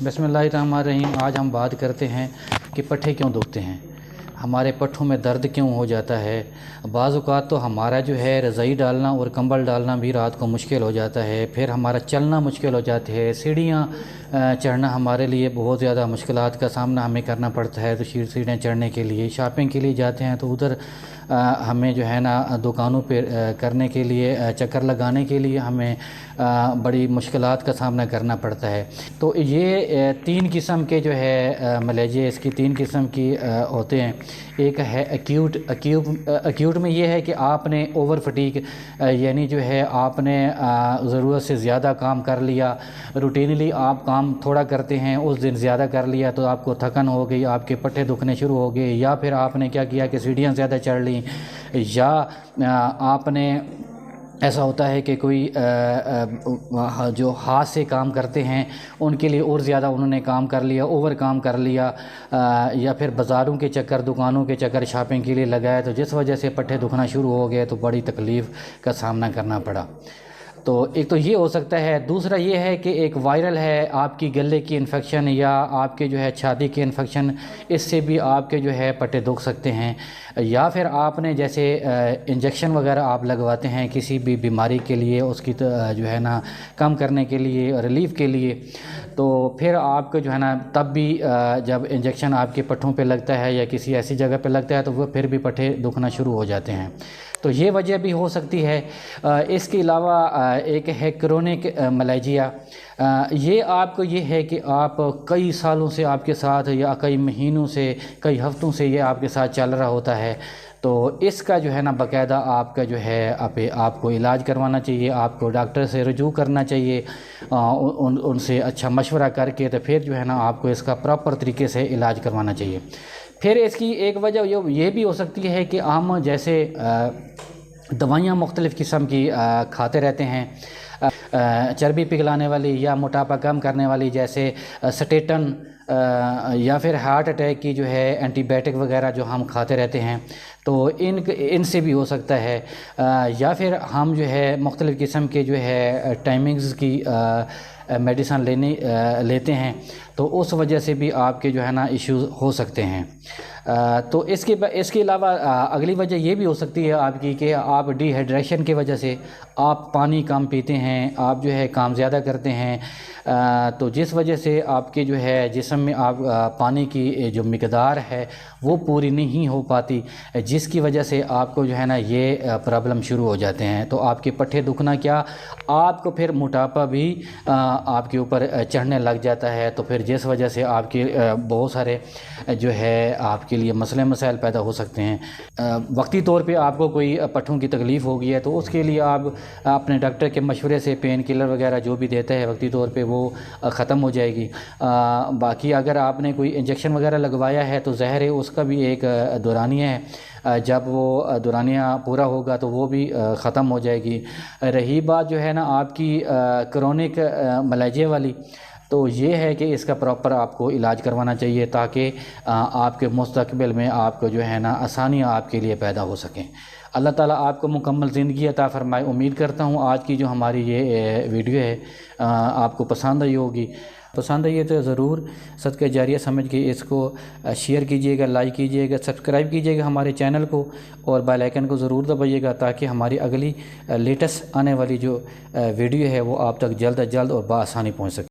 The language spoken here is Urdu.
بسم اللہ الرحمن الرحیم۔ آج ہم بات کرتے ہیں کہ پٹھے کیوں دکھتے ہیں، ہمارے پٹھوں میں درد کیوں ہو جاتا ہے۔ بعض اوقات تو ہمارا جو ہے رضائی ڈالنا اور کمبل ڈالنا بھی رات کو مشکل ہو جاتا ہے، پھر ہمارا چلنا مشکل ہو جاتا ہے، سیڑھیاں چڑھنا ہمارے لیے بہت زیادہ مشکلات کا سامنا ہمیں کرنا پڑتا ہے۔ تو سیڑھیاں چڑھنے کے لیے شاپنگ کے لیے جاتے ہیں تو ادھر ہمیں جو ہے نا دکانوں پہ کرنے کے لیے چکر لگانے کے لیے ہمیں بڑی مشکلات کا سامنا کرنا پڑتا ہے۔ تو یہ تین قسم کے جو ہے ملیجے، اس کی تین قسم کی ہوتے ہیں۔ ایک ہے ایکیوٹ میں یہ ہے کہ آپ نے اوور فٹیگ یعنی جو ہے آپ نے ضرورت سے زیادہ کام کر لیا، روٹینلی آپ کام تھوڑا کرتے ہیں، اس دن زیادہ کر لیا تو آپ کو تھکن ہو گئی، آپ کے پٹھے دکھنے شروع ہو گئے، یا پھر آپ نے کیا کیا کہ سیڑھیاں زیادہ چڑھ لیں، یا آپ نے ایسا ہوتا ہے کہ کوئی جو ہاتھ سے کام کرتے ہیں ان کے لیے اور زیادہ انہوں نے کام کر لیا، اوور کام کر لیا، یا پھر بازاروں کے چکر، دکانوں کے چکر شاپنگ کے لیے لگایا، تو جس وجہ سے پٹھے دکھنا شروع ہو گئے تو بڑی تکلیف کا سامنا کرنا پڑا۔ تو ایک تو یہ ہو سکتا ہے۔ دوسرا یہ ہے کہ ایک وائرل ہے، آپ کی گلے کی انفیکشن یا آپ کے جو ہے چھاتی کی انفیکشن، اس سے بھی آپ کے جو ہے پٹھے دکھ سکتے ہیں۔ یا پھر آپ نے جیسے انجیکشن وغیرہ آپ لگواتے ہیں کسی بھی بیماری کے لیے، اس کی جو ہے نا کم کرنے کے لیے، ریلیف کے لیے، تو پھر آپ کو جو ہے نا تب بھی جب انجیکشن آپ کے پٹھوں پہ لگتا ہے یا کسی ایسی جگہ پہ لگتا ہے تو وہ پھر بھی پٹھے دکھنا شروع ہو جاتے ہیں۔ تو یہ وجہ بھی ہو سکتی ہے۔ اس کے علاوہ ایک ہے کرونک ملیجیا۔ یہ آپ کو یہ ہے کہ آپ کئی سالوں سے آپ کے ساتھ، یا کئی مہینوں سے، کئی ہفتوں سے یہ آپ کے ساتھ چل رہا ہوتا ہے، تو اس کا جو ہے نا باقاعدہ آپ کا جو ہے آپ کو علاج کروانا چاہیے، آپ کو ڈاکٹر سے رجوع کرنا چاہیے، ان سے اچھا مشورہ کر کے تو پھر جو ہے نا آپ کو اس کا پراپر طریقے سے علاج کروانا چاہیے۔ پھر اس کی ایک وجہ یہ بھی ہو سکتی ہے کہ ہم جیسے دوائیاں مختلف قسم کی کھاتے رہتے ہیں، چربی پگھلانے والی یا موٹاپا کم کرنے والی، جیسے سٹیٹن، یا پھر ہارٹ اٹیک کی جو ہے اینٹی بائیوٹک وغیرہ جو ہم کھاتے رہتے ہیں، تو ان سے بھی ہو سکتا ہے۔ یا پھر ہم جو ہے مختلف قسم کے جو ہے ٹائمنگز کی میڈیسن لیتے ہیں، تو اس وجہ سے بھی آپ کے جو ہے نا ایشوز ہو سکتے ہیں۔ تو اس کے علاوہ اگلی وجہ یہ بھی ہو سکتی ہے آپ کی کہ آپ ڈی ہائیڈریشن کی وجہ سے آپ پانی کم پیتے ہیں، آپ جو ہے کام زیادہ کرتے ہیں، تو جس وجہ سے آپ کے جو ہے جسم میں آپ پانی کی جو مقدار ہے وہ پوری نہیں ہو پاتی، جس کی وجہ سے آپ کو جو ہے نا یہ پرابلم شروع ہو جاتے ہیں۔ تو آپ کے پٹھے دکھنا کیا، آپ کو پھر موٹاپا بھی آپ کے اوپر چڑھنے لگ جاتا ہے، تو پھر جس وجہ سے آپ کے بہت سارے جو ہے آپ کے لیے مسائل پیدا ہو سکتے ہیں۔ وقتی طور پہ آپ کو کوئی پٹھوں کی تکلیف ہو گئی ہے تو اس کے لیے آپ اپنے ڈاکٹر کے مشورے سے پین کلر وغیرہ جو بھی دیتا ہے وقتی طور پہ وہ ختم ہو جائے گی۔ باقی اگر آپ نے کوئی انجیکشن وغیرہ لگوایا ہے تو ظاہر ہے اس کا بھی ایک دورانیہ ہے، جب وہ دورانیہ پورا ہوگا تو وہ بھی ختم ہو جائے گی۔ رہی بات جو ہے نا آپ کی کرونک ملیجیا والی، تو یہ ہے کہ اس کا پراپر آپ کو علاج کروانا چاہیے تاکہ آپ کے مستقبل میں آپ کو جو ہے نا آسانیاں آپ کے لیے پیدا ہو سکیں۔ اللہ تعالیٰ آپ کو مکمل زندگی عطا فرمائے۔ امید کرتا ہوں آج کی جو ہماری یہ ویڈیو ہے آپ کو پسند آئی ہوگی۔ پسند آئی ہے تو ضرور صدقہ جاریہ سمجھ کے اس کو شیئر کیجئے گا، لائک کیجئے گا، سبسکرائب کیجئے گا ہمارے چینل کو، اور بیل آئیکن کو ضرور دبائیے گا تاکہ ہماری اگلی لیٹسٹ آنے والی جو ویڈیو ہے وہ آپ تک جلد از جلد اور بآسانی پہنچ سکے۔